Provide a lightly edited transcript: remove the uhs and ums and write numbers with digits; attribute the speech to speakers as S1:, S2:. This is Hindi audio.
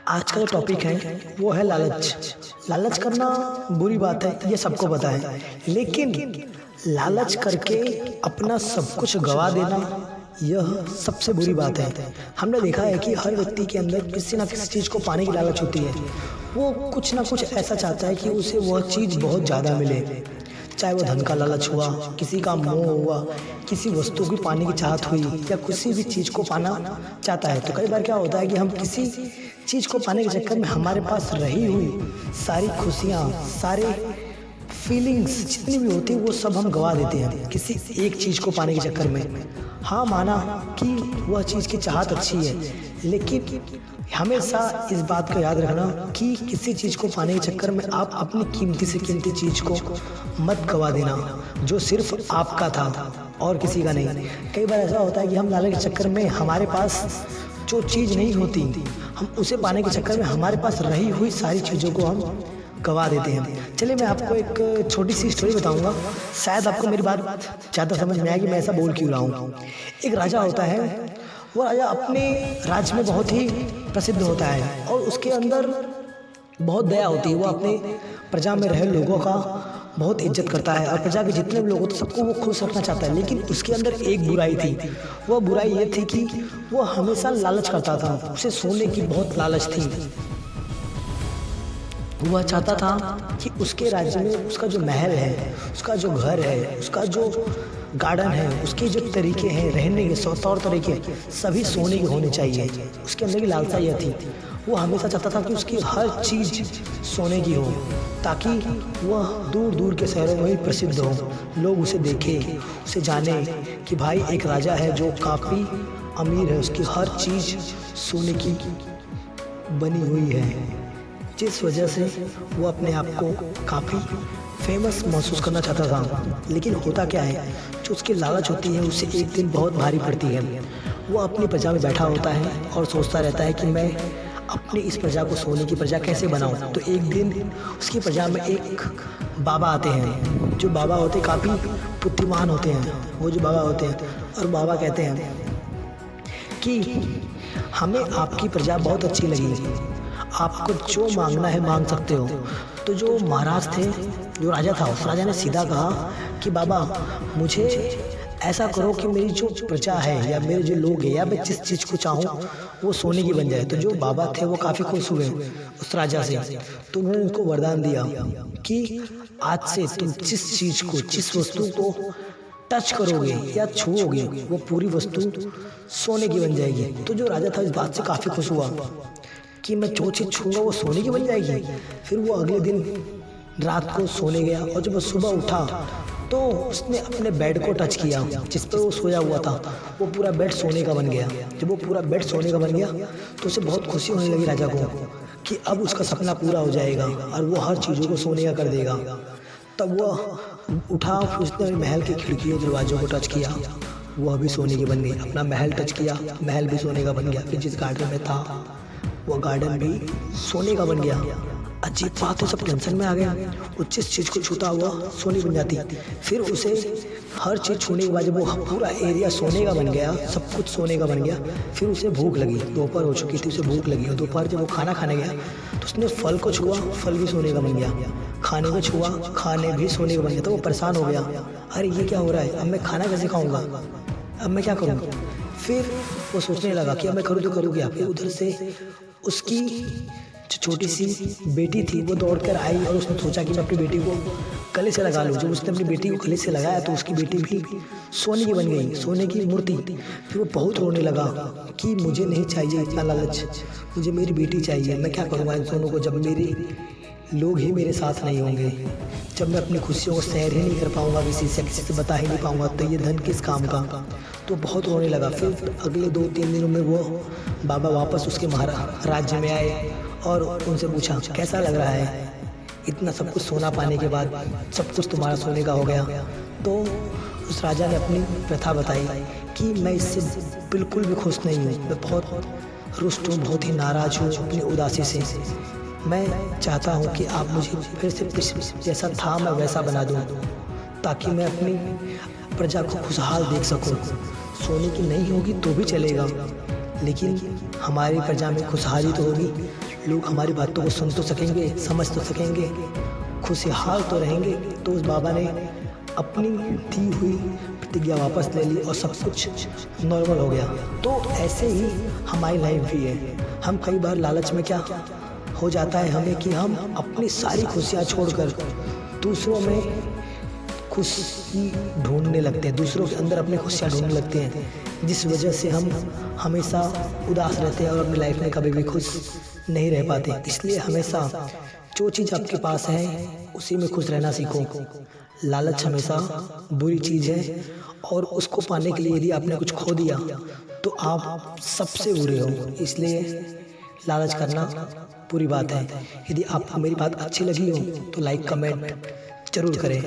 S1: आज का जो टॉपिक है वो है लालच। लालच करना बुरी बात है, ये सबको पता है, लेकिन लालच करके अपना सब कुछ गवा देना यह सबसे बुरी बात है। हमने देखा है कि हर व्यक्ति के अंदर किसी ना किसी चीज़ को पाने की लालच होती है। वो कुछ ना कुछ ऐसा चाहता है कि उसे वह चीज़ बहुत ज़्यादा मिले, चाहे वो धन का लालच हुआ, किसी का मोह हुआ, किसी वस्तु की पाने की चाहत हुई या किसी भी चीज़ को पाना चाहता है। तो कई बार क्या होता है कि हम किसी चीज़ को पाने के चक्कर में हमारे पास रही हुई सारी खुशियाँ, सारे फीलिंग्स जितनी भी होती है वो सब हम गवा देते हैं किसी एक चीज़ को पाने के चक्कर में। हाँ, माना कि वह चीज़ की चाहत अच्छी है, लेकिन हमेशा इस बात को याद रखना कि किसी चीज़ को पाने के चक्कर में आप अपनी कीमती से कीमती चीज़ को मत गवा देना, जो सिर्फ आपका था और किसी का नहीं। कई बार ऐसा होता है कि हम लालच के चक्कर में हमारे पास जो चीज़ नहीं होती, हम उसे पाने के चक्कर में हमारे पास रही हुई सारी चीज़ों को हम गवा देते हैं। चलिए मैं आपको एक छोटी सी स्टोरी बताऊंगा, शायद आपको मेरी बात ज़्यादा समझ में आएगी मैं ऐसा बोल क्यों रहा हूँ। एक राजा होता है, वो राजा अपने राज्य में बहुत ही प्रसिद्ध होता है और उसके अंदर बहुत दया होती है। वो अपने प्रजा में रहे लोगों का बहुत इज्जत करता है और प्रजा के जितने भी लोग होते सबको वो खुश रखना चाहता है। लेकिन उसके अंदर एक बुराई थी। वह बुराई ये थी कि वो हमेशा लालच करता था, उसे सोने की बहुत लालच थी। वह चाहता था कि उसके राज्य में उसका जो महल है, उसका जो घर है, उसका जो गार्डन है, उसके जो तरीके हैं रहने के तौर तरीके सभी सोने के होने चाहिए। उसके अंदर की लालसा यह थी, वो हमेशा चाहता था कि उसकी हर चीज़ सोने की हो, ताकि वह दूर दूर के शहरों में भी प्रसिद्ध हो, लोग उसे देखें, उसे जाने कि भाई एक राजा है जो काफ़ी अमीर है, उसकी हर चीज़ सोने की बनी हुई है। जिस वजह से वो अपने आप को काफ़ी फेमस महसूस करना चाहता था। लेकिन होता क्या है, जो उसकी लालच होती है उसे एक दिन बहुत भारी पड़ती है। वो अपनी प्रजा में बैठा होता है और सोचता रहता है कि मैं अपनी इस प्रजा को सोने की प्रजा कैसे बनाऊं। तो एक दिन उसकी प्रजा में एक बाबा आते हैं। जो बाबा होते काफ़ी बुद्धिमान होते हैं, वो जो बाबा होते हैं, और बाबा कहते हैं कि हमें आपकी प्रजा बहुत अच्छी लगी, आपको जो मांगना है मांग सकते हो। तो जो महाराज थे, जो राजा था, उस राजा ने सीधा कहा कि बाबा मुझे ऐसा करो कि मेरी जो प्रजा है या मेरे जो लोग हैं या मैं जिस चीज़ को चाहूँ वो सोने की बन जाए। तो जो बाबा थे वो काफ़ी खुश हुए उस राजा से। तो उन्होंने उनको वरदान दिया कि आज से तुम जिस चीज़ को, जिस वस्तु को टच करोगे या छुओगे वो पूरी वस्तु सोने की बन जाएगी। तो जो राजा था इस बात से काफ़ी खुश हुआ कि मैं जो चीज़ छूँगा वो सोने की बन जाएगी। फिर वो अगले दिन रात को सोने गया और जब वो सुबह उठा तो उसने अपने बेड को टच किया जिस पर वो सोया हुआ था, वो पूरा बेड सोने का बन गया। जब वो पूरा बेड सोने का बन गया तो उसे बहुत खुशी होने लगी राजा को कि अब उसका सपना पूरा हो जाएगा और वो हर चीज़ों को सोने का कर देगा। तब वह उठा, फिर उसने महल की खिड़कियों दरवाज़ों को टच किया, वह भी सोने की बन गई। अपना महल टच किया, महल भी सोने का बन गया। फिर जिस गार्डन में था वो गार्डन भी सोने का बन गया। अजीब बात है, सब टेंशन में आ गया। वो जिस चीज़ को छूता हुआ सोने बन जाती। फिर उसे हर चीज़ छूने के बाद जब वो पूरा एरिया सोने का बन गया, सब कुछ सोने का बन गया, फिर उसे भूख लगी। दोपहर हो चुकी थी, उसे भूख लगी और दोपहर जब वो खाना खाने गया तो उसने फल को छुआ, फल भी सोने का बन गया। खाने को छुआ, खाने भी सोने का बन गया। तो वो परेशान हो गया, अरे ये क्या हो रहा है, अब मैं खाना कैसे खाऊँगा, अब मैं क्या करूँ। फिर वो सोचने लगा कि अब मैं करूँ तो करूँ क्या। फिर उधर से उसकी जो छोटी सी बेटी थी वो दौड़ कर आई और उसने सोचा कि मैं अपनी बेटी को गले से लगा लूँ। जब उसने अपनी बेटी को गले से लगाया तो उसकी बेटी भी सोने की बन गई, सोने की मूर्ति। फिर वो बहुत रोने लगा कि मुझे नहीं चाहिए इतना लालच, मुझे मेरी बेटी चाहिए। मैं क्या करूँगा इन दोनों को, जब मेरे लोग ही मेरे साथ नहीं होंगे, जब मैं अपनी खुशियों को शेयर ही नहीं कर पाऊँगा किसी से बता ही नहीं पाऊँगा, तो ये धन किस काम का। तो बहुत रोने लगा। फिर अगले 2-3 दिनों में वो बाबा वापस उसके राज्य में आए और उनसे पूछा कैसा लग रहा है, इतना सब कुछ सोना पाने के बाद सब कुछ तुम्हारा सोने का हो गया। तो उस राजा ने अपनी प्रथा बताई कि मैं इससे बिल्कुल भी खुश नहीं हूँ, मैं बहुत रुष्ट हूँ, बहुत ही नाराज़ हूँ अपनी उदासी से। मैं चाहता हूँ कि आप मुझे फिर से जैसा था मैं वैसा बना दूँ, ताकि मैं अपनी प्रजा को खुशहाल देख सकूँ। सोने की नहीं होगी तो भी चलेगा, लेकिन हमारी प्रजा में खुशहाली तो होगी, लोग हमारी बातों को सुन तो सकेंगे, समझ तो सकेंगे, खुशहाल तो रहेंगे। तो उस बाबा ने अपनी दी हुई प्रतिज्ञा वापस ले ली और सब कुछ नॉर्मल हो गया। तो ऐसे ही हमारी लाइफ भी है। हम कई बार लालच में क्या हो जाता है हमें कि हम अपनी सारी खुशियाँ छोड़कर दूसरों में खुशी ढूंढने लगते हैं, दूसरों के अंदर अपनी खुशियाँ ढूंढने लगते हैं, जिस वजह से हम हमेशा उदास रहते हैं और अपनी लाइफ में कभी भी खुश नहीं रह पाते। इसलिए हमेशा जो चीज़ आपके पास है उसी में खुश रहना सीखो। लालच हमेशा बुरी चीज़ है और उसको पाने के लिए यदि आपने कुछ खो दिया तो आप सबसे बुरे हो। इसलिए लालच करना बुरी बात है। यदि आपको मेरी बात अच्छी लगी हो तो लाइक कमेंट जरूर करें।